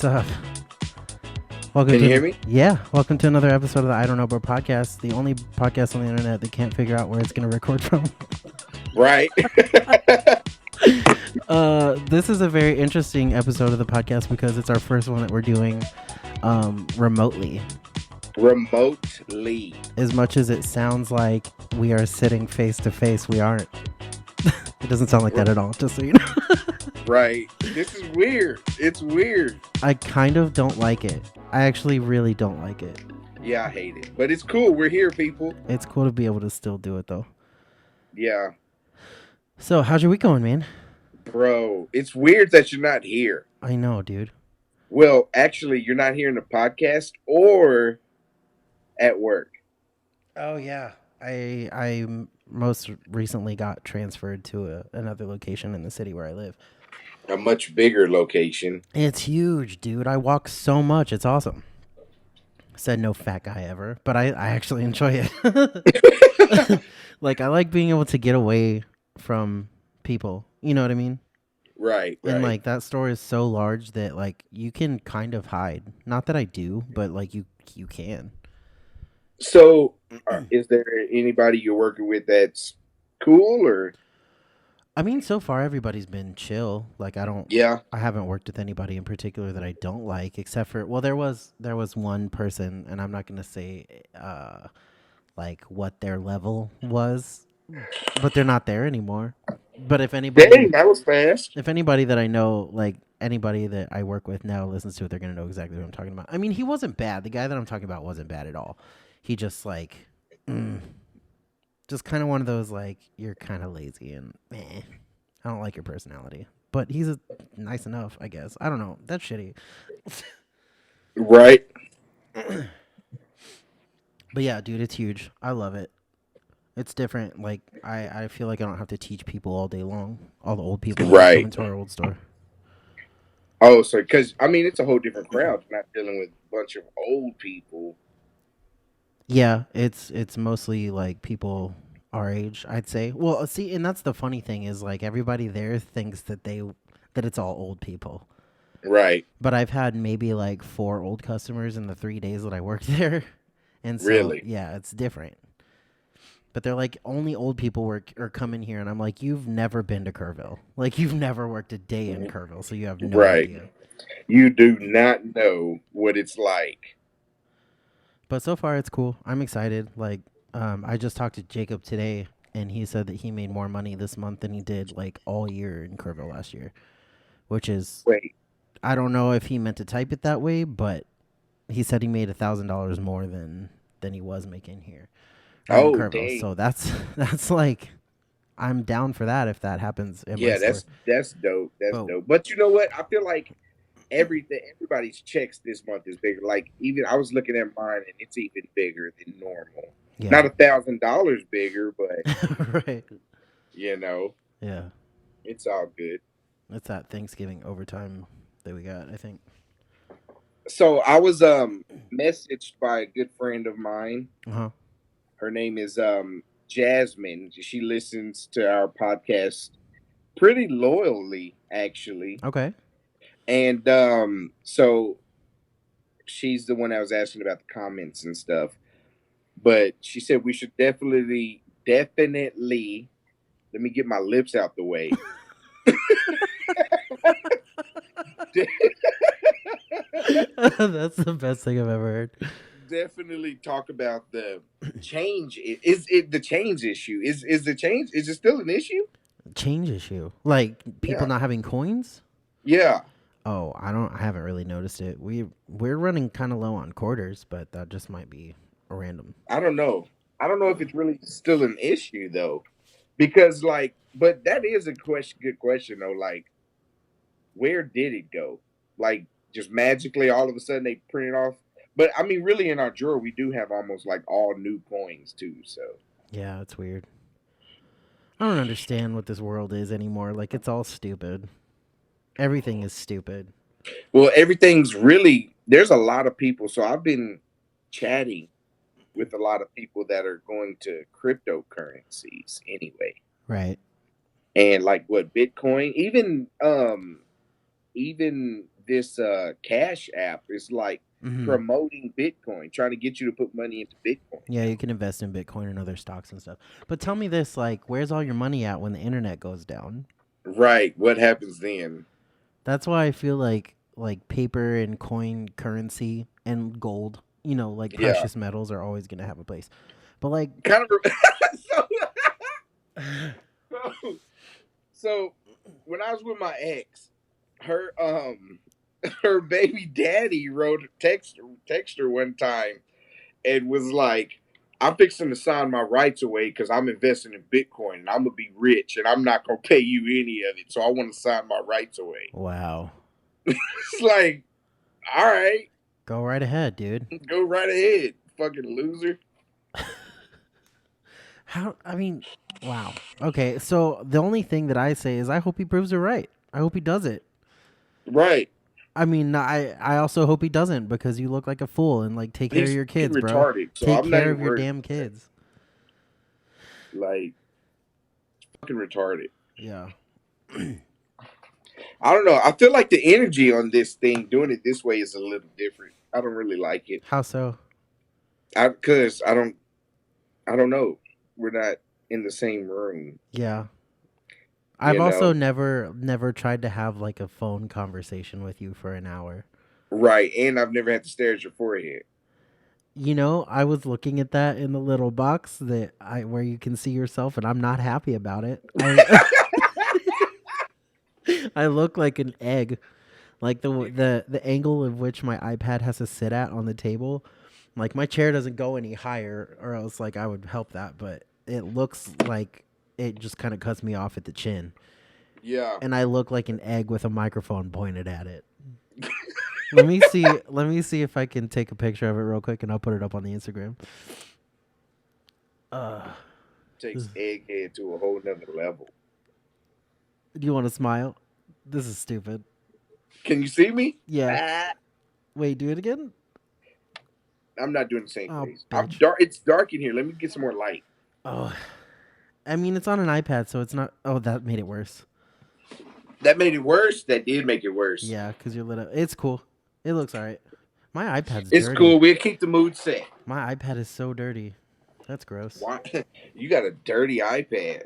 What's up? Welcome Can to you hear me? welcome to another episode of the I Don't Know Bro podcast, the only podcast on the internet that can't figure out where it's going to record from. Right. This is a very interesting episode of the podcast because it's our first one that we're doing remotely. Remotely. As much as it sounds like we are sitting face to face, we aren't. It doesn't sound like that at all, just so you know. Right. This is weird. It's weird. I kind of don't like it. I actually really don't like it. Yeah, I hate it. But it's cool. We're here, people. It's cool to be able to still do it, though. Yeah. So, how's your week going, man? Bro, it's weird that you're not here. I know, dude. Well, actually, you're not here in the podcast or at work. Oh yeah, I most recently got transferred to another location in the city where I live. A much bigger location. It's huge, dude. I walk so much. It's awesome. Said no fat guy ever, but I actually enjoy it. Like I like being able to get away from people. You know what I mean? Right, And right. like that store is so large that like you can kind of hide. Not that I do, but like you can. So, is there anybody you're working with that's cool or? I mean, so far everybody's been chill. Like Yeah. I haven't worked with anybody in particular that I don't like, except for there was one person, and I'm not gonna say like what their level was, but they're not there anymore. But Dang, that was fast. if anybody that I know, like anybody that I work with now listens to it, they're gonna know exactly what I'm talking about. I mean, he wasn't bad. The guy that I'm talking about wasn't bad at all. He just like. Just kind of one of those like you're kind of lazy and I don't like your personality, but he's nice enough, I guess. I don't know. That's shitty. Right. But yeah, dude, it's huge. I love it. It's different. Like I feel like I don't have to teach people all day long. All the old people that come Right. into our old store. Oh, so because I mean it's a whole different crowd. You're not dealing with a bunch of old people. Yeah, it's mostly like people our age, I'd say. Well, see, and that's the funny thing is like everybody there thinks that it's all old people. Right. But I've had maybe like 4 old customers in the 3 days that I worked there. And so, Really. yeah, it's different. But they're like, only old people work or come in here. And I'm like, you've never been to Kerrville. Like, you've never worked a day in Kerrville. So you have no Right. idea. You do not know what it's like. But so far, it's cool. I'm excited. Like, I just talked to Jacob today. And he said that he made more money this month than he did like all year in Kerrville last year. Which is, Wait. I don't know if he meant to type it that way, but he said he made $1,000 more than he was making here in Oh, Kerrville. dang. So that's like I'm down for that if that happens in my Yeah, store. that's dope. That's But dope. But you know what? I feel like everybody's checks this month is bigger. Like even I was looking at mine and it's even bigger than normal. yeah, Not $1,000 bigger, but right. you know, Yeah, it's all good. it's that Thanksgiving overtime that we got. I think. So I was messaged by a good friend of mine. Uh huh. Her name is Jasmine. She listens to our podcast pretty loyally, actually. Okay. And so she's the one I was asking about the comments and stuff. But she said we should definitely, let me get my lips out the way. That's the best thing I've ever heard. Definitely talk about the change. Is it the change issue? Is the change? Is it still an issue? Change issue, like people Yeah. not having coins. Yeah. Oh, I haven't really noticed it. We're running kind of low on quarters, but that just might be random. I don't know. I don't know if it's really still an issue though, because like, but that is a question. Good question though. Like, where did it go? Like, just magically, all of a sudden they print it off. But I mean, really, in our drawer, we do have almost like all new coins too. So, Yeah, it's weird. I don't understand what this world is anymore. Like it's all stupid. Everything is stupid. well, everything's really. There's a lot of people. So I've been chatting with a lot of people that are going to cryptocurrencies anyway, Right. and like what Bitcoin, even this cash app is like Hmm. promoting Bitcoin, trying to get you to put money into Bitcoin. Yeah, you can invest in Bitcoin and other stocks and stuff. But tell me this, like, where's all your money at when the internet goes down? Right. What happens then? That's why I feel like paper and coin currency and gold, like Yeah. precious metals are always gonna have a place. But like, Kind of. so, so, so when I was with my ex, her her baby daddy wrote a text her one time and was like, I'm fixing to sign my rights away because I'm investing in Bitcoin and I'm gonna be rich and I'm not gonna pay you any of it. So I want to sign my rights away. wow, It's like, all right, go right ahead, dude. go right ahead, fucking loser. How? I mean, wow. Okay, so the only thing that I say is I hope he proves it right. I hope he does it. Right. I mean, I also hope he doesn't because you look like a fool and like take care of He's your fucking kids, bro. retarded. So Take I'm not care even of your worried damn about that. kids. Like, fucking retarded. Yeah. I don't know. I feel like the energy on this thing, doing it this way, is a little different. I don't really like it. How so? Because I don't know. We're not in the same room. Yeah. I've You also know. never tried to have like a phone conversation with you for an hour. Right. And I've never had to stare at your forehead. I was looking at that in the little box that I where you can see yourself and I'm not happy about it. I I look like an egg. Like the angle of which my iPad has to sit at on the table. Like my chair doesn't go any higher or else like I would help that, but it looks like it just kind of cuts me off at the chin. Yeah. And I look like an egg with a microphone pointed at it. Let me see if I can take a picture of it real quick and I'll put it up on the Instagram. Uh, Takes egghead to a whole nother level. do you want to smile? This is stupid. Can you see me? Yeah. Ah, Wait, do it again? I'm not doing the same Oh, face. I'm bitch. dark. It's dark in here. Let me get some more light. Oh, I mean, it's on an iPad, so it's not. Oh, that made it worse. That made it worse. That did make it worse. Yeah, because you're lit up. It's cool. It looks all right. My iPad's It's dirty. cool. We'll keep the mood set. My iPad is so dirty. That's gross. Why? You got a dirty iPad.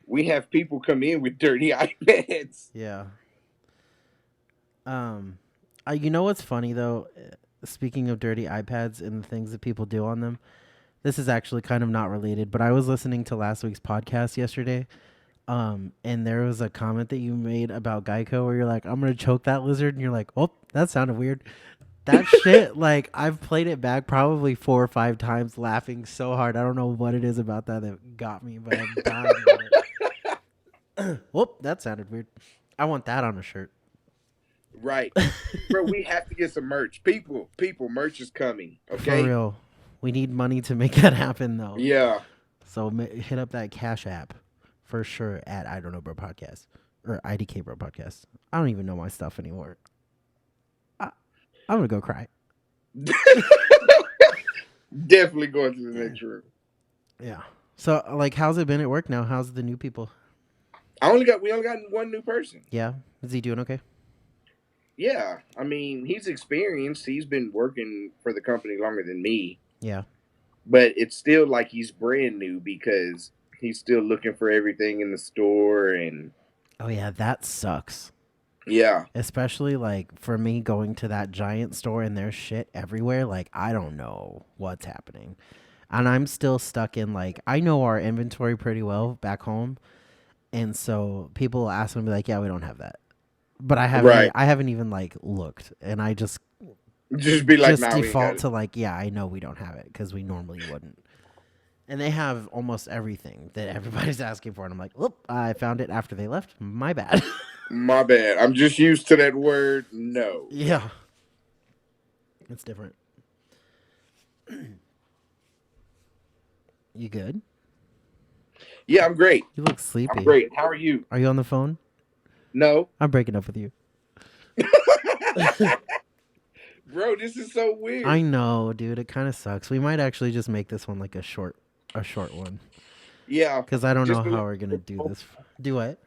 We have people come in with dirty iPads. Yeah. Um, you know what's funny though? Speaking of dirty iPads and the things that people do on them, this is actually kind of not related. But I was listening to last week's podcast yesterday. And there was a comment that you made about Geico where you're like, "I'm gonna choke that lizard," and you're like, "Oh, that sounded weird." That shit, like I've played it back probably 4 or 5 times, laughing so hard. I don't know what it is about that got me, but I'm dying on it. Whoop, that sounded weird. I want that on a shirt. Right. Bro, we have to get some merch. People, merch is coming. For Okay? real, we need money to make that happen though. Yeah. So hit up that Cash App for sure at I don't know bro podcast or IDK bro podcast. I don't even know my stuff anymore. I, I'm gonna go cry. Definitely going to the next room. Yeah. So like, how's it been at work now? How's the new people? We only got one new person. Yeah, is he doing okay? Yeah. I mean, he's experienced. He's been working for the company longer than me. Yeah. But it's still like he's brand new because he's still looking for everything in the store and Oh yeah, that sucks. yeah. Especially like for me going to that giant store and there's shit everywhere. Like I don't know what's happening, and I'm still stuck in like I know our inventory pretty well back home, and so people will ask me like, "Yeah, we don't have that," but Right. I haven't even like looked, and I Just be like, just nah, we ain't got default it. to like, yeah, I know we don't have it because we normally wouldn't. And they have almost everything that everybody's asking for, and I'm like, "Whoop, I found it after they left. My bad." My bad. I'm just used to that word no. Yeah, it's different. You good? Yeah, I'm great. You look I'm sleepy. great. How are you? Are you on the phone? No. I'm breaking up with you. Bro, this is so I weird. know, dude. It kind of sucks. We might actually just make this one like a short one, Yeah. because I don't know Just how we're gonna do this. Do what?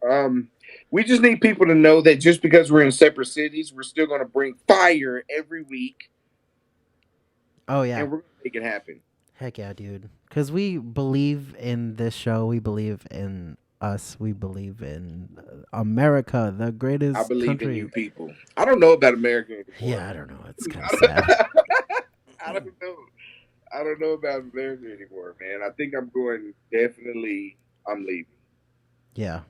Um, we just need people to know that just because we're in separate cities, we're still going to bring fire every week, Oh yeah. and we're going to make it happen. Heck yeah, dude. Because we believe in this show. We believe in us. We believe in America, the I greatest believe in you country. people. I don't know about America anymore. Yeah, I don't know. It's kind of I don't, sad. I don't know. I don't know about America anymore, man. I think I'm going. Definitely, I'm leaving. Yeah.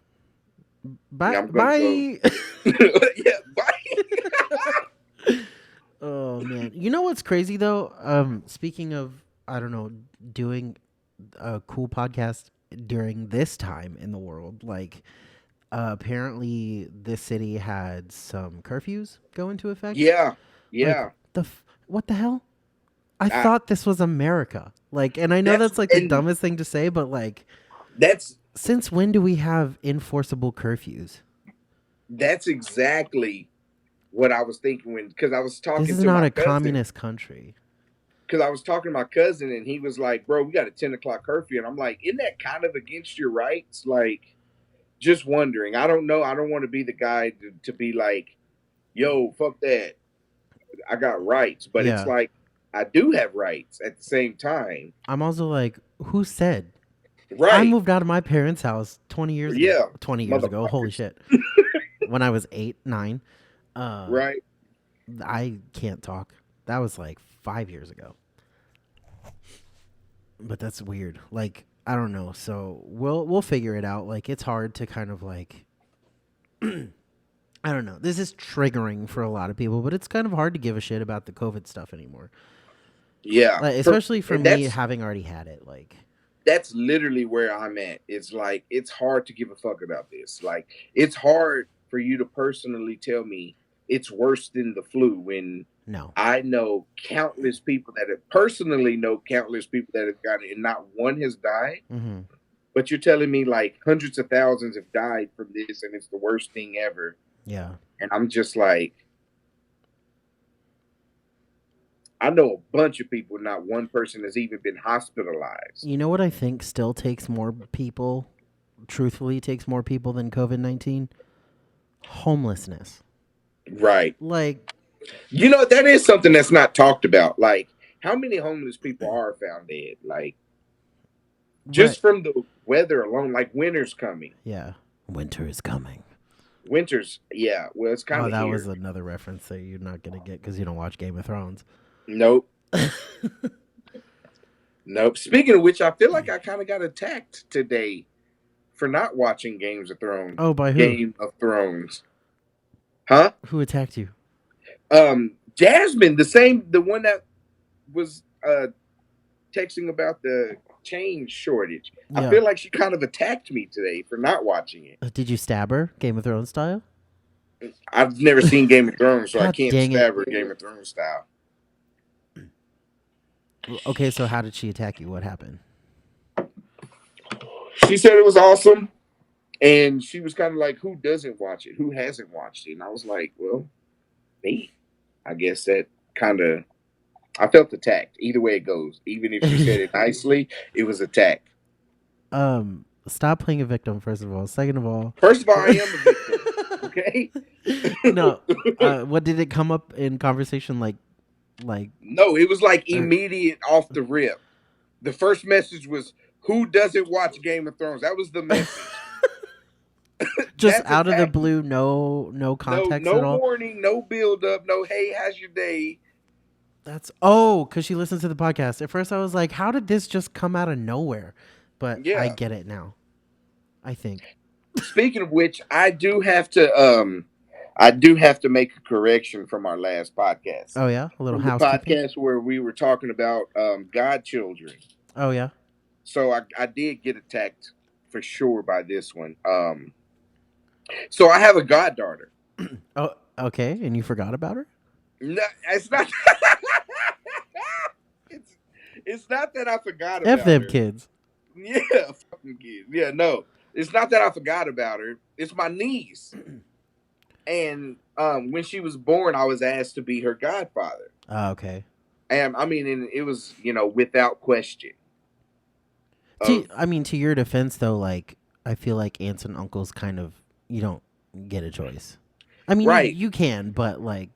Yeah, Bye. I'm going to go. Bye. Yeah, bye. Oh man. You know what's crazy though? Speaking of, I don't know, doing a cool podcast during this time in the world, like apparently this city had some curfews go into effect. Yeah, Like yeah. what the hell? I I, thought this was America. Like, and I know that's that's like the and dumbest thing to say, but like, that's since when do we have enforceable curfews? that's exactly what I was thinking when because I was This talking is to not my a cousin communist country. because I was talking to my cousin and he was like, "Bro, we got a 10 o'clock curfew," and I'm like, "Isn't that kind of against your rights?" Like, just wondering. I don't know. I don't want to be the guy to be like, "Yo, fuck that. I got rights," but it's Yeah. like I do have rights at the same time. I'm also like, who said? I Right? moved out of my parents' house 20 years ago. Yeah, 20 years ago. Holy motherfuckers. shit. When I was 8, 9. Uh, Right? I can't talk. That was like 5 years ago. But that's weird. Like, I don't know. So we'll figure it out. Like, it's hard to kind of like I don't know. This is triggering for a lot of people, but it's kind of hard to give a shit about the COVID stuff anymore. Yeah. Like, For especially for and me having already had it. Like, that's literally where I'm at. It's like it's hard to give a fuck about this. Like it's hard for you to personally tell me it's worse than the flu when no. I know countless people that have personally know countless people that have gotten it and not one has died. Mm-hmm. But you're telling me like hundreds of thousands have died from this and it's the worst thing ever. Yeah. And I'm just like, I know a bunch of people, not one person has even been hospitalized. You know what I think still takes more people, truthfully, takes more people than COVID 19? Homelessness. Right. Like, You know, that is something that's not talked about. Like, how many homeless people are found dead? Like, right. just from the weather alone, like winter's coming. Yeah. Winter is coming. Winter's, yeah, well, it's kind Oh, of that was here. another reference that you're not going to get because you don't watch Game of Thrones. Nope. Nope. Speaking of which, I feel like I kind of got attacked today for not watching Games of Thrones. Oh, by who? Game of Thrones. Huh? Who attacked you? Jasmine, the one that was texting about the change shortage. I Yeah. feel like she kind of attacked me today for not watching it. Did you stab her, Game of Thrones style? I've never seen Game of Thrones, so I God can't dang it. stab her Game of Thrones style. Okay, so how did she attack you? What happened? She said it was awesome, and she was kind of like, "Who doesn't watch it? Who hasn't watched it?" And I was like, "Well, me." I guess that kind of I felt attacked. Either way it goes, even if she said it nicely, it was attack. Stop playing a victim, first of all. Second of all, First of all, I am a victim. Okay. no. What did it come up in conversation like? No, it was like Er, immediate off the rip. The first message was, "Who doesn't watch Game of Thrones?" That was the message. just That's out of the attacking. blue, no No, context at no all. warning, no build up, no. Hey, how's your day? That's because she listens to the podcast. At first, I was like, how did this just come out of nowhere? But I Yeah. get it now. I think. Speaking of which, I do have to make a correction from our last podcast. Oh yeah, a little From the housekeeping. podcast where we were talking about godchildren. Oh yeah. So I did get attacked for sure by this one. So I have a goddaughter. Oh okay, and you forgot about her? No, it's not. it's it's not that I forgot F about them her. kids. Yeah, fucking kids. Yeah, no, it's not that I forgot about her. It's my niece, and when she was born, I was asked to be her godfather, Oh, okay. and I mean, and it was without question. To Of I mean, to your defense though, like I feel like aunts and uncles kind of you don't get a choice. I mean, Right. you can, but like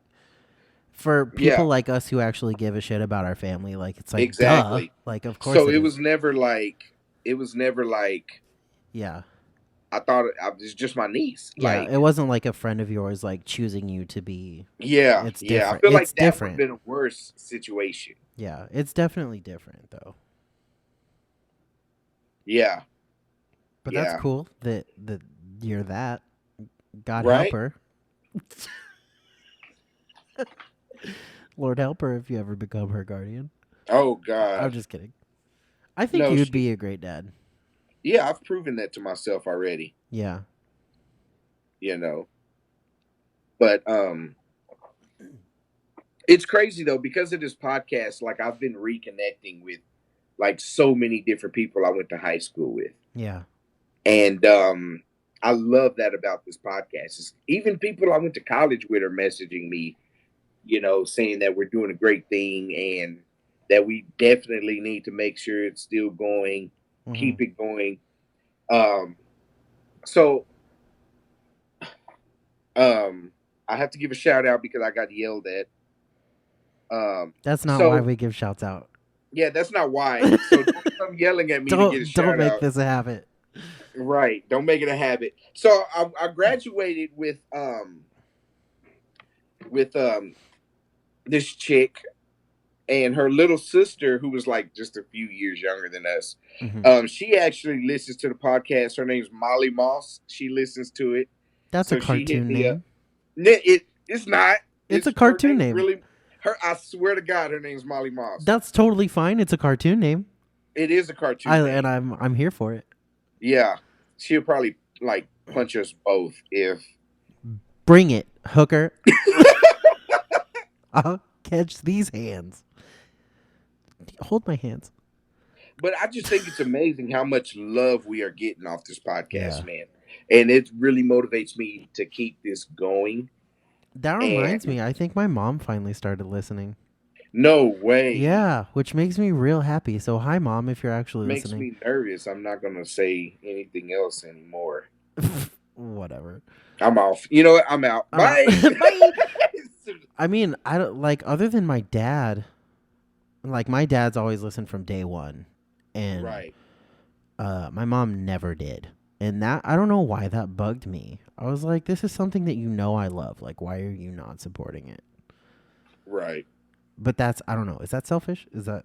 for people Yeah. like us who actually give a shit about our family, like it's like duh, Exactly. like of course So it it is. was never like it was never like Yeah. I thought it was just my niece. Yeah, Like, it wasn't like a friend of yours like choosing you to be. yeah, It's yeah. I different. feel It's like that would have different. been a worse situation. Yeah, it's definitely different though. Yeah, But that's yeah. cool that you're that. God help Right? her. Lord help her if you ever become her guardian. Oh I'm God. just kidding. I think No, you'd she be a great dad. yeah, I've proven that to myself already, Yeah. you know. But it's crazy though, because of this podcast, like I've been reconnecting with like so many different people I went to high school with. Yeah. And I love that about this podcast. Even people I went to college with are messaging me, saying that we're doing a great thing and that we definitely need to make sure it's still going, Hmm. keep it going. Um, so I have to give a shout out because I got yelled at. That's not why So we give shouts out. yeah, that's not why. So don't come yelling at me to get a Don't shout make out. this a habit. Right. Don't make it a habit. So I graduated with this chick and her little sister, who was like just a few years younger than us. Hmm. She actually listens to the podcast. Her name's Molly Moss. She listens to it. That's a So she hit cartoon me up. name. It's not. It's a It's her cartoon name's name. really her. I swear to God, her name's Molly Moss. That's totally fine. It's a cartoon name. It is a cartoon And name. I'm here for it. Yeah, she'll probably like punch us both if. Bring it, hooker. I'll catch these hands. Hold my hands. But I just think it's amazing how much love we are getting off this podcast, Yeah. man. And it really motivates me to keep this going. That reminds And me, I think my mom finally started listening. no way. Yeah, which makes me real happy. So hi mom if you're actually Makes listening. me nervous. I'm not going to say anything else anymore. Whatever. I'm off. You know what? I'm out. I'm out. Bye. Bye. I mean, I don't like other than my dad. Like my dad's always listened from day one, and Right. my mom never did. And that I don't know why that bugged me. I was like, this is something that you know I love. Like, why are you not supporting it? Right. But that's I don't know. Is that selfish? Is that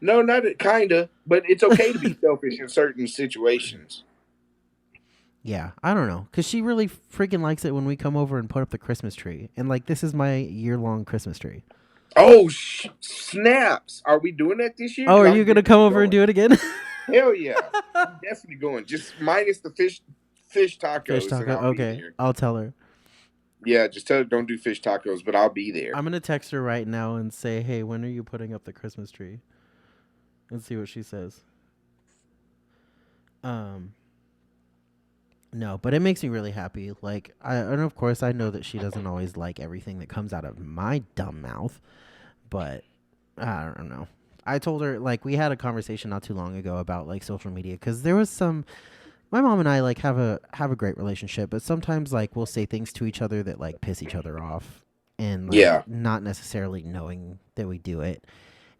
No, not kind of, but it's okay to be selfish in certain situations. Yeah, I don't know. Cause she really freaking likes it when we come over and put up the Christmas tree. And like this is my year-long Christmas tree. Oh, snaps. Are we doing that this year? Oh, Because are I'm you gonna come definitely over and going. do it again? Hell yeah. I'm definitely going. Just minus the fish Fish tacos, and taco. I'll be Okay, there. I'll tell her. Yeah, just tell her don't do fish tacos, but I'll be there. I'm gonna text her right now and say, "Hey, when are you putting up the Christmas tree?" And see what she says. Um, no, but it makes me really happy. Like, and of course I know that she doesn't always like everything that comes out of my dumb mouth, but I don't know. I told her like we had a conversation not too long ago about like social media because there was some. My mom and I like have a great relationship, but sometimes like we'll say things to each other that like piss each other off, and like Yeah. not necessarily knowing that we do it.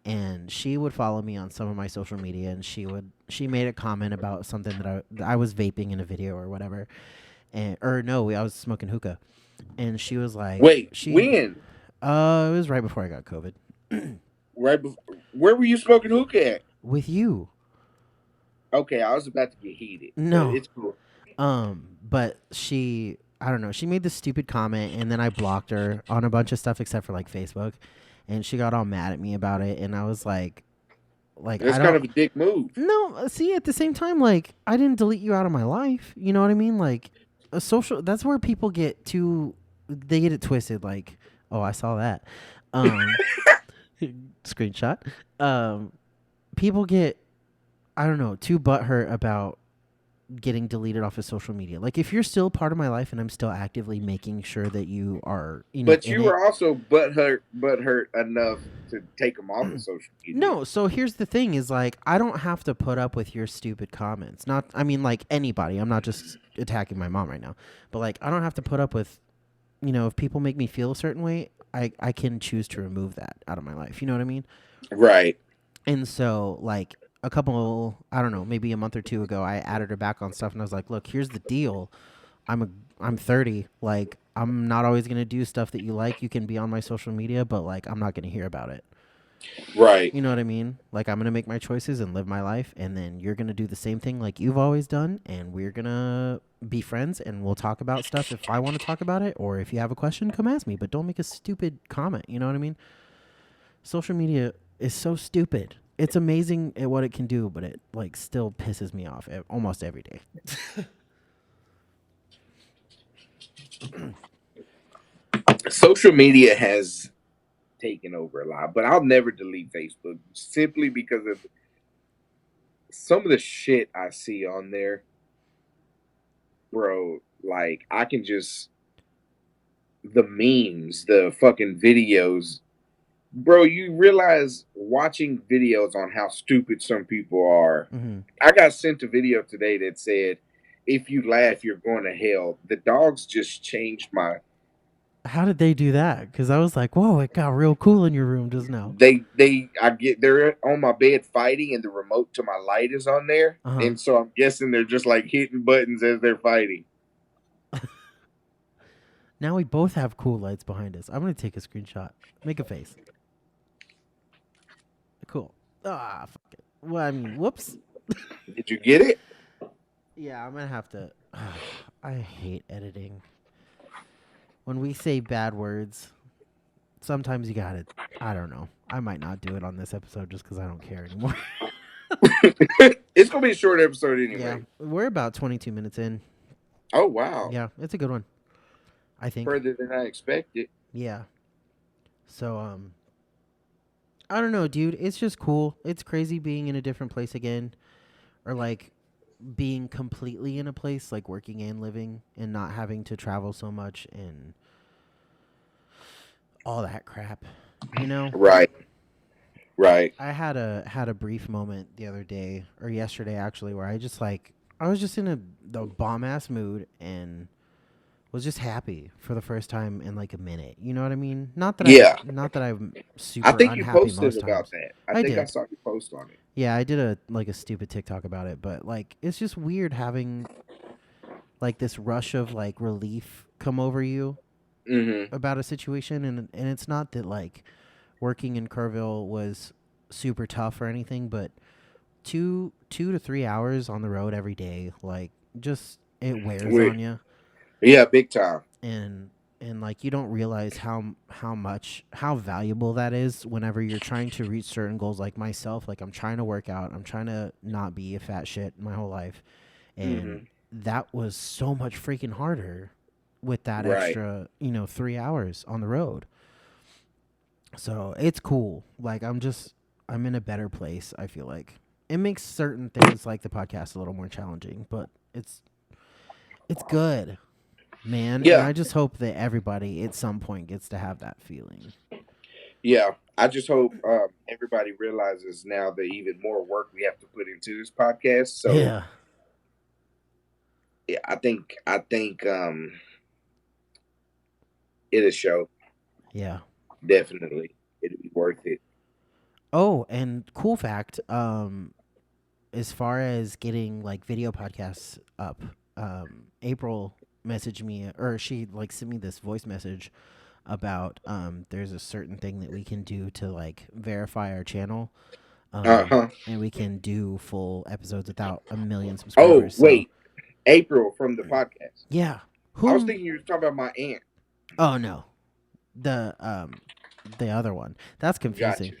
And she would follow me on some of my social media, and she made a comment about something that I was vaping in a video or whatever, and or no, I was smoking hookah, and she was like Wait, when? it was right before I got COVID. Right before, where were you smoking hookah at? With you. Okay, I was about to get heated, but No. it's cool. But I don't know, she made this stupid comment and then I blocked her on a bunch of stuff except for like Facebook. And she got all mad at me about it and I was like That's I kind don't of a dick move. no, see at the same time like I didn't delete you out of my life. You know what I mean? Like a social that's where people get too they get it twisted like, "Oh, I saw that." Um screenshot. Um people get I don't know, too butthurt about getting deleted off of social media. Like if you're still part of my life and I'm still actively making sure that you are, But in you it. were also butthurt enough to take them off of social media. No, so here's the thing is like I don't have to put up with your stupid comments. Not I mean like anybody. I'm not just attacking my mom right now. But like I don't have to put up with, if people make me feel a certain way, I can choose to remove that out of my life. You know what I mean? Right. And so, like, a couple, I don't know, maybe a month or two ago, I added her back on stuff, and I was like, "Look, here's the deal. I'm a, I'm 30. Like, I'm not always gonna do stuff that you like. You can be on my social media, but like, I'm not gonna hear about it. Right. You know what I mean? Like, I'm gonna make my choices and live my life, and then you're gonna do the same thing like you've always done, and we're gonna be friends, and we'll talk about stuff if I want to talk about it, or if you have a question, come ask me. But don't make a stupid comment. You know what I mean? Social media is so stupid. It's amazing at what it can do, but it like still pisses me off almost every day. Social media has taken over a lot, but I'll never delete Facebook simply because of some of the shit I see on there, bro. Like I can just the memes, the fucking videos, bro. You realize watching videos on how stupid some people are. Hmm. I got sent a video today that said, "If you laugh, you're going to hell." The dogs just changed my. How did they do that? Because I was like, whoa, it got real cool in your room just now. They're on my bed fighting, and the remote to my light is on there, Uh huh. and so I'm guessing they're just like hitting buttons as they're fighting. Now we both have cool lights behind us. I'm gonna take a screenshot. Make a face. Cool. Ah, fuck it. Well, I mean, whoops. Did you get it? Yeah, I'm gonna have to. I hate editing. When we say bad words, sometimes you gotta. I don't know. I might not do it on this episode just because I don't care anymore. It's gonna be a short episode Yeah, anyway. we're about 22 minutes in. Oh wow, Yeah, it's a good one, I think. further than I expected. Yeah. So, I don't know, dude. It's just cool. It's crazy being in a different place again, or like being completely in a place, like working and living, and not having to travel so much and all that crap. You know, Right, right. I had a brief moment the other day or yesterday actually where I was just in the bomb ass mood and was just happy for the first time in like a minute. You know what I mean? Yeah, Not that I'm I super think you unhappy posted most about times. that. I I think I did. saw you post on it. Yeah, I did a stupid TikTok about it, but like it's just weird having like this rush of like relief come over you Mm-hmm. about a situation, and it's not that like working in Kerrville was super tough or anything, but 2 to 3 hours on the road every day, like just it wears We, on you, yeah, big time. and like you don't realize how valuable that is whenever you're trying to reach certain goals. Like myself, like I'm trying to work out, I'm trying to not be a fat shit my whole life, and Mm-hmm. that was so much freaking harder with that Right. extra 3 hours on the road. So it's cool. Like I'm in a better place. I feel like it makes certain things like the podcast a little more challenging, but it's good, man. And Yeah, I just hope that everybody at some point gets to have that feeling. yeah. I just hope everybody realizes now the even more work we have to put into this podcast. So Yeah, yeah, I think it'll show yeah. definitely. It'll be worth it. Oh, and cool fact. As far as getting like video podcasts up, April messaged me or she like sent me this voice message about there's a certain thing that we can do to like verify our channel, Uh huh. and we can do full episodes without a million Oh subscribers. So wait, April from the podcast. yeah, I was whom? thinking you were talking about my aunt. Oh no, the the other one. That's confusing. Gotcha.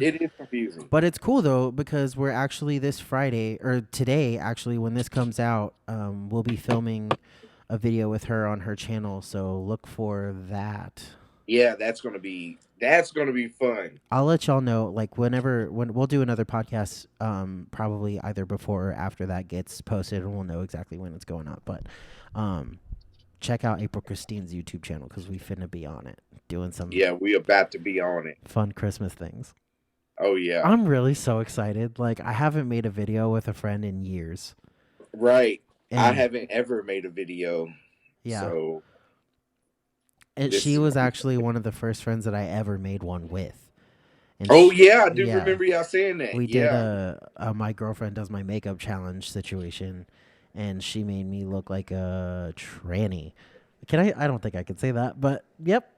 It is confusing. But it's cool though because we're actually this Friday or today actually when this comes out, we'll be filming a video with her on her channel. So look for that. Yeah, that's gonna be fun. I'll let y'all know, like, when we'll do another podcast, probably either before or after that gets posted, and we'll know exactly when it's going up. But, um, check out April Christine's YouTube channel because we finna be on it doing some Yeah, we about to be on it. fun Christmas things. Oh yeah, I'm really so excited. Like, I haven't made a video with a friend in years, right. I and haven't ever made a video, yeah, so and this she is was gonna be. actually one of the first friends that I ever made one with, and Oh yeah, I do yeah, remember y'all saying that. we did Yeah, a my girlfriend does my makeup challenge situation, and she made me look like a tranny. Can I? I don't think I could say that, but yep.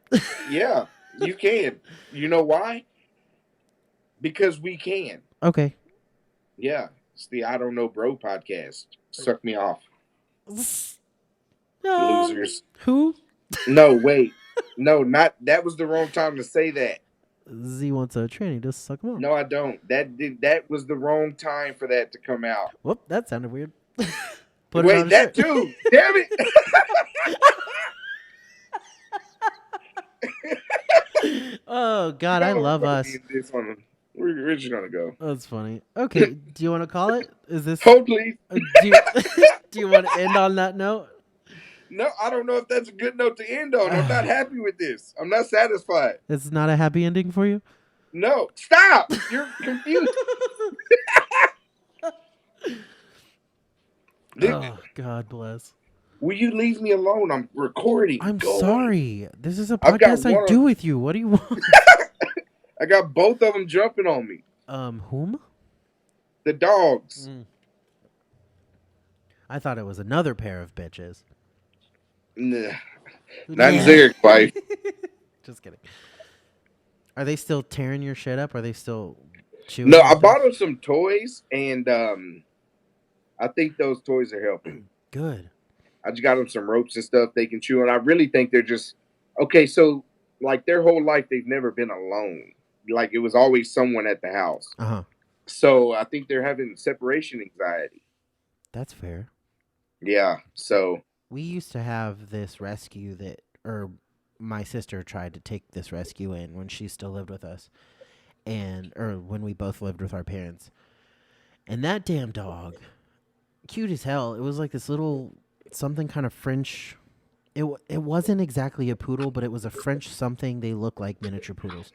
yeah, you can. You know why? Because we can. Okay. Yeah, it's the I Don't Know Bro podcast. Suck me off, losers. Who? No, wait. No, not that was the wrong time to say that. Z wants a tranny. Just suck him off. No, I don't. That was the wrong time for that to come out. Whoop, that sounded weird. Put it on Wait, a that shirt. too. Damn it. Oh God, I No, we're love gonna us. end this on. We're just gonna go. That's funny. Okay, do you want to call it? Is this? Hold please. Do you, do you want to end on that note? No, I don't know if that's a good note to end on. I'm not happy with this. I'm not satisfied. It's not a happy ending for you. No, stop. You're confused. Oh God bless. Will you leave me alone? I'm recording. I'm Go away. sorry. This is a I've got podcast I one. do with you. What do you want? I got both of them jumping on me. Whom? The dogs. I thought it was another pair of bitches. Nah, not in Yeah. Zeric's wife. Just kidding. Are they still tearing your shit up? Are they still No, chewing I and stuff? bought them some toys, and I think those toys are helping. Good. I just got them some ropes and stuff they can chew, and I really think they're just okay. So, like their whole life, they've never been alone. Like it was always someone at the house. Uh huh. So I think they're having separation anxiety. That's fair. Yeah. So We used to have this rescue that, or my sister tried to take this rescue in when she still lived with us, or when we both lived with our parents. And that damn dog, cute as hell. It was like this little something kind of French. It wasn't exactly a poodle, but it was a French something. They look like miniature poodles.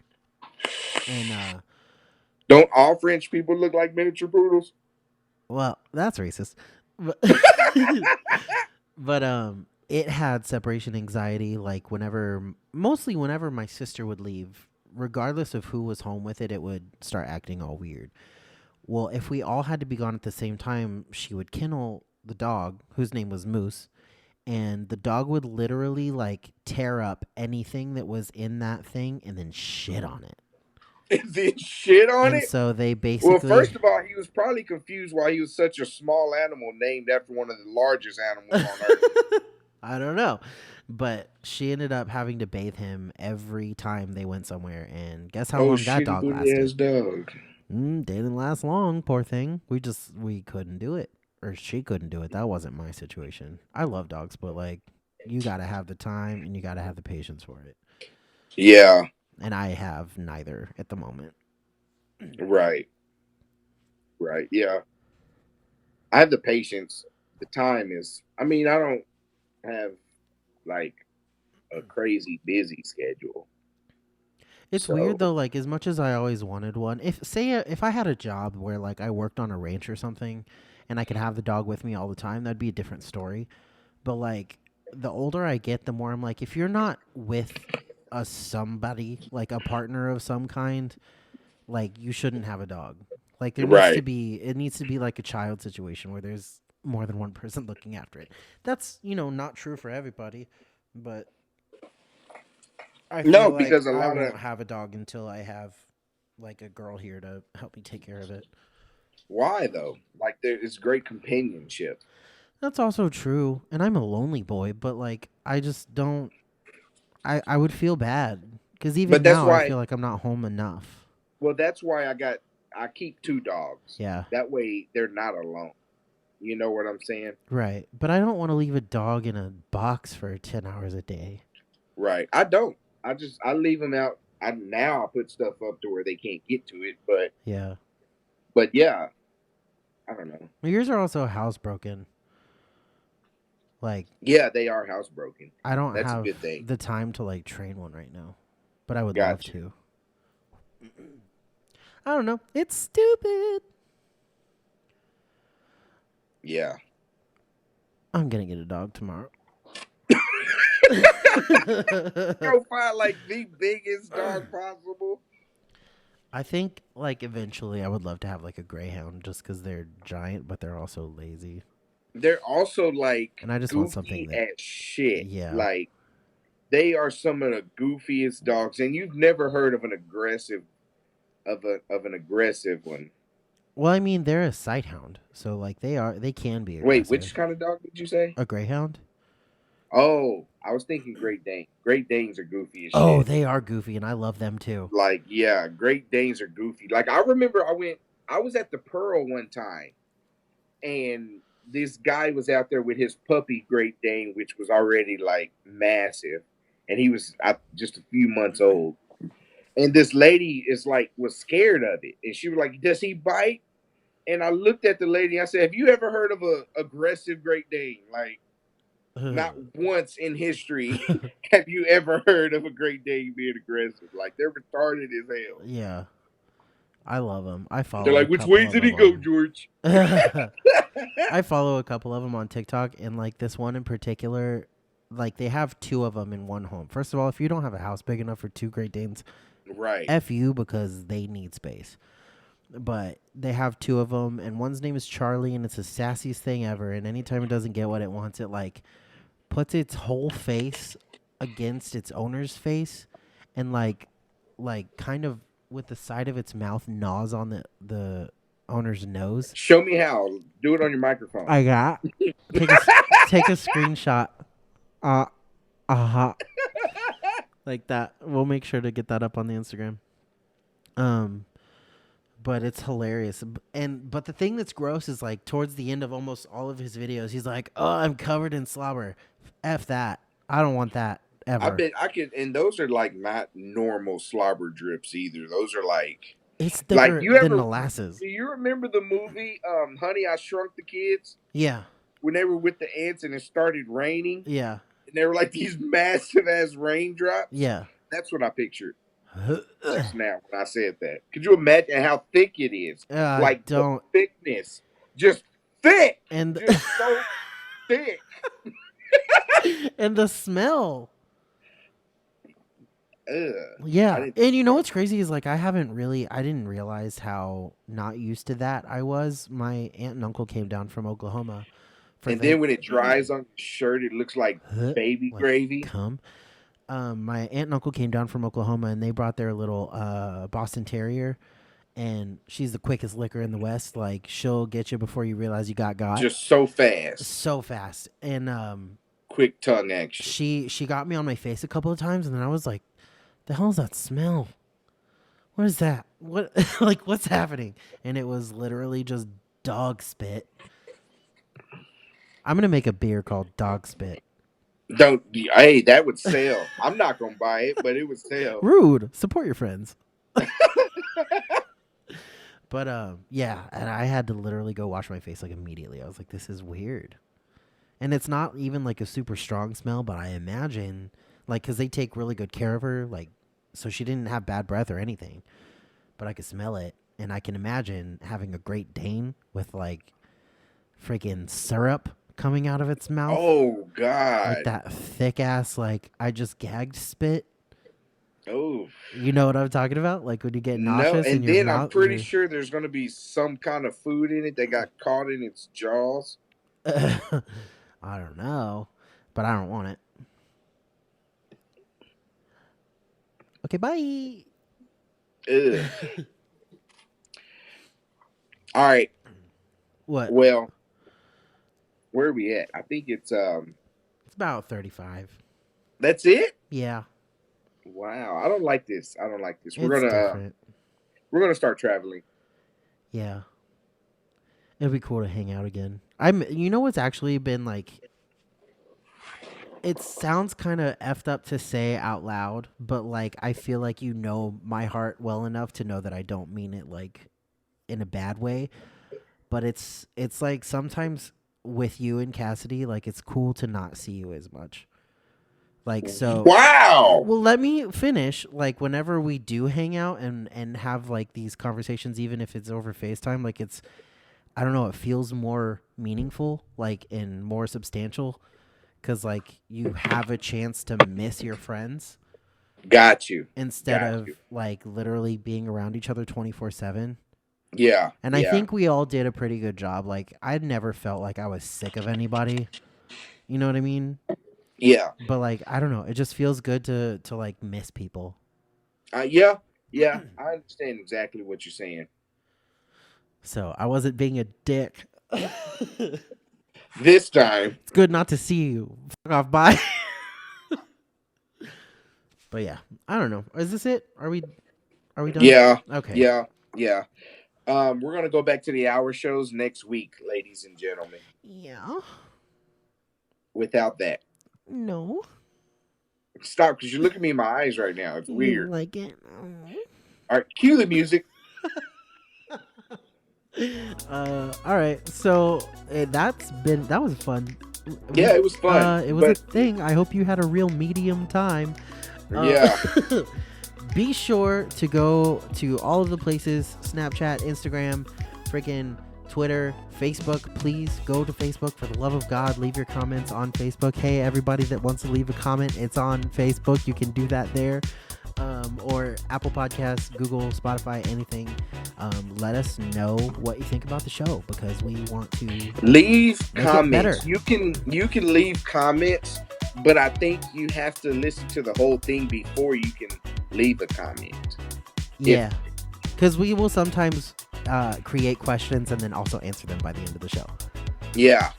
And don't all French people look like miniature poodles? well, that's racist. But but it had separation anxiety like mostly whenever my sister would leave, regardless of who was home with it, it would start acting all weird. Well, if we all had to be gone at the same time, she would kennel the dog, whose name was Moose, and the dog would literally like tear up anything that was in that thing and then shit on it. Is it shit on And it? so they Well, basically first of all, he was probably confused why he was such a small animal named after one of the largest animals on earth. I don't know. But she ended up having to bathe him every time they went somewhere. And guess how Oh, long that shitty dog booty lasted? ass dog. Didn't last long, poor thing. We couldn't do it. Or she couldn't do it. That wasn't my situation. I love dogs, but like, you got to have the time and you got to have the patience for it. Yeah, And I have neither at the moment. right, right. Yeah, I have the patience. The time is. I mean, I don't have like a crazy busy schedule. It's weird So though. Like as much as I always wanted one, if I had a job where like I worked on a ranch or something, and I could have the dog with me all the time, that'd be a different story. But like the older I get, the more I'm like, if you're not with a somebody like a partner of some kind, like you shouldn't have a dog. Like right. it needs to be like a child situation where there's more than one person looking after it. That's not true for everybody, but I feel No, like because a I lot of won't have a dog until I have like a girl here to help me take care of it. why though? Like there is great companionship. That's also true, and I'm a lonely boy, but like I just don't. I would feel bad because even But that's now I why. feel like I'm not home enough. Well, that's why I keep two dogs. Yeah, That way they're not alone. You know what I'm saying? right. But I don't want to leave a dog in a box for 10 hours a day. Right. I don't. I leave them out. I put stuff up to where they can't get to it, Yeah. but yeah, I don't know. Yours are also housebroken. Like, Yeah, they are housebroken. I don't That's a have good thing. the time to like train one right now, but I would love Gotcha. to. I don't know. It's stupid. Yeah. I'm gonna get a dog tomorrow. Go find like the biggest dog possible. I think like eventually I would love to have like a greyhound just because they're giant, but they're also lazy, They're also like and I just want something goofy that, as shit. yeah. Like they are some of the goofiest dogs, and you've never heard of an aggressive one. Well, I mean they're a sight hound, so like they can be Wait, aggressive. which kind of dog did you say? A greyhound? Oh, I was thinking Great Dane. Great Danes are goofy as Oh, shit. they are goofy, and I love them too. Like, yeah, Great Danes are goofy. Like, I remember I was at the Pearl one time, and this guy was out there with his puppy Great Dane, which was already like massive, and he was just a few months old. And this lady is like was scared of it, and she was like, "Does he bite?" And I looked at the lady. I said, "Have you ever heard of a aggressive Great Dane? Like, not once in history have you ever heard of a Great Dane being aggressive. Like they're retarded as hell." Yeah, I love them. I They're follow a like, "Which couple way of did he them go, on. George?" I follow a couple of them on TikTok, and like this one in particular, like they have two of them in one home. First of all, if you don't have a house big enough for two Great Danes, Right. F you because they need space. But they have two of them, and one's name is Charlie, and it's the sassiest thing ever. And anytime it doesn't get what it wants, it like puts its whole face against its owner's face, and like kind of with the side of its mouth gnaws on the owner's nose. Show me how. Do it on your microphone. I got take a take a screenshot. Uh uh like that. We'll make sure to get that up on the Instagram. Um, but it's hilarious. But the thing that's gross is like towards the end of almost all of his videos, he's like, "Oh, I'm covered in slobber. F that. I don't want that I ever." bet I could, and those are like not normal slobber drips either. Those are It's like thicker you than ever molasses. do you remember the movie Honey I Shrunk the Kids Yeah, when they were with the ants and it started raining yeah, and they were like these massive ass raindrops? yeah. That's what I pictured just now when I said that. Could you imagine how thick it is? Like the Don't thickness, just thick, and just so thick. and the smell. Ugh, I Yeah, didn't think and you know about what's crazy is like I didn't realize how not used to that I was. My aunt and uncle came down from Oklahoma for and then thank when it dries on your shirt, it looks like baby like gravy. cum. My aunt and uncle came down from Oklahoma and they brought their little Boston Terrier, and she's the quickest licker in the West. Like she'll get you before you realize you got Just so fast. so fast. And Quick tongue action. she got me on my face a couple of times, and then I was like, "The hell is that smell? What is that? What like what's happening?" And it was literally just dog spit. I'm gonna make a beer called Dog Spit. Don't hey, that would sell. I'm not gonna buy it, but it would sell. Rude. Support your friends. But yeah, and I had to literally go wash my face like immediately. I was like, this is weird. And it's not even like a super strong smell, but I imagine like cuz they take really good care of her, like so she didn't have bad breath or anything. But I could smell it, and I can imagine having a Great Dane with like freaking syrup coming out of its mouth. Oh Like God. that thick ass, like I just gagged spit. Oh You know what I'm talking about? Like when you get no. nauseous in And your then I'm mouth, pretty sure there's gonna be some kind of food in it that got caught in its jaws. I don't know, but I don't want it. Okay, bye. Ugh. All right. What? Well, where are we at? I think it's. It's about 35. That's it. Yeah, Wow. I don't like this. I don't like this. it's different. We're gonna start traveling. Yeah, it'd be cool to hang out again. I'm. You know what's actually been like it sounds kind of effed up to say out loud, but like I feel like you know my heart well enough to know that I don't mean it like in a bad way. But it's like sometimes with you and Cassidy, like it's cool to not see you as much. Like so, Wow. well, let me finish. Like whenever we do hang out and have like these conversations, even if it's over FaceTime, like it's I don't know, it feels more meaningful, like and more substantial, because like you have a chance to miss your friends Got you. instead Got of you. like literally being around each other 24/7. Yeah. And I Yeah. think we all did a pretty good job. Like I'd never felt like I was sick of anybody. You know what I mean? Yeah. But like I don't know, it just feels good to like miss people. Yeah. Yeah. I understand exactly what you're saying. So I wasn't being a dick. It's This time. good not to see you. Fuck off, bye. But yeah, I don't know. Is this it? Are we done? Yeah. Okay. Yeah. Yeah. We're gonna go back to the hour shows next week, ladies and gentlemen. Yeah. Without that, No. stop because you look at me in my eyes right now. It's You weird. like it? All right, cue the music. All right. So that was fun. Yeah, it was fun, It was a but thing. I hope you had a real medium time. yeah, Be sure to go to all of the places: Snapchat, Instagram, freaking Twitter, Facebook. Please go to Facebook for the love of God. Leave your comments on Facebook. Hey, everybody that wants to leave a comment, it's on Facebook. You can do that there. Or Apple Podcasts, Google, Spotify, anything. Let us know what you think about the show because we want to leave make it better. comments. You can leave comments, but I think you have to listen to the whole thing before you can leave a comment. Yeah, because we will sometimes create questions and then also answer them by the end of the show. Yeah,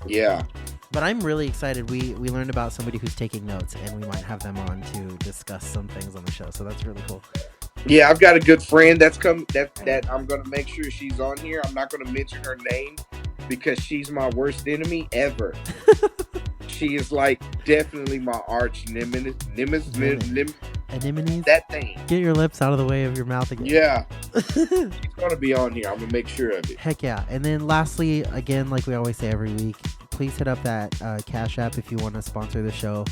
yeah, But I'm really excited. We learned about somebody who's taking notes, and we might have them on to discuss some things on the show. So that's really cool. yeah. I've got a good friend that's come that I'm gonna make sure she's on here. I'm not gonna mention her name because she's my worst enemy ever. She is like definitely my arch nemesis. Anemones, That thing. get your lips out of the way of your mouth again. Yeah, she's gonna be on here. I'm gonna make sure of it. Heck yeah. And then lastly, again, like we always say every week, please hit up that Cash App if you want to sponsor the show.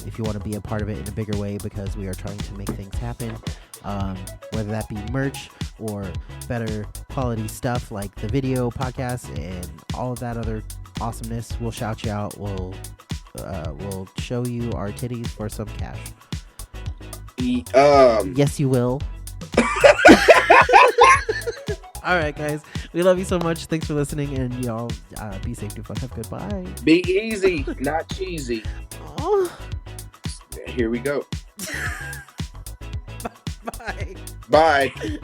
If you want to be a part of it in a bigger way, because we are trying to make things happen. Whether that be merch or better quality stuff like the video podcast and all of that other awesomeness, we'll shout you out. We'll show you our titties for some cash. Yes, you will. All right, guys. We love you so much. Thanks for listening, and y'all be safe, do fun, have goodbye. Be easy, not cheesy. Oh. Here we go. Bye. Bye.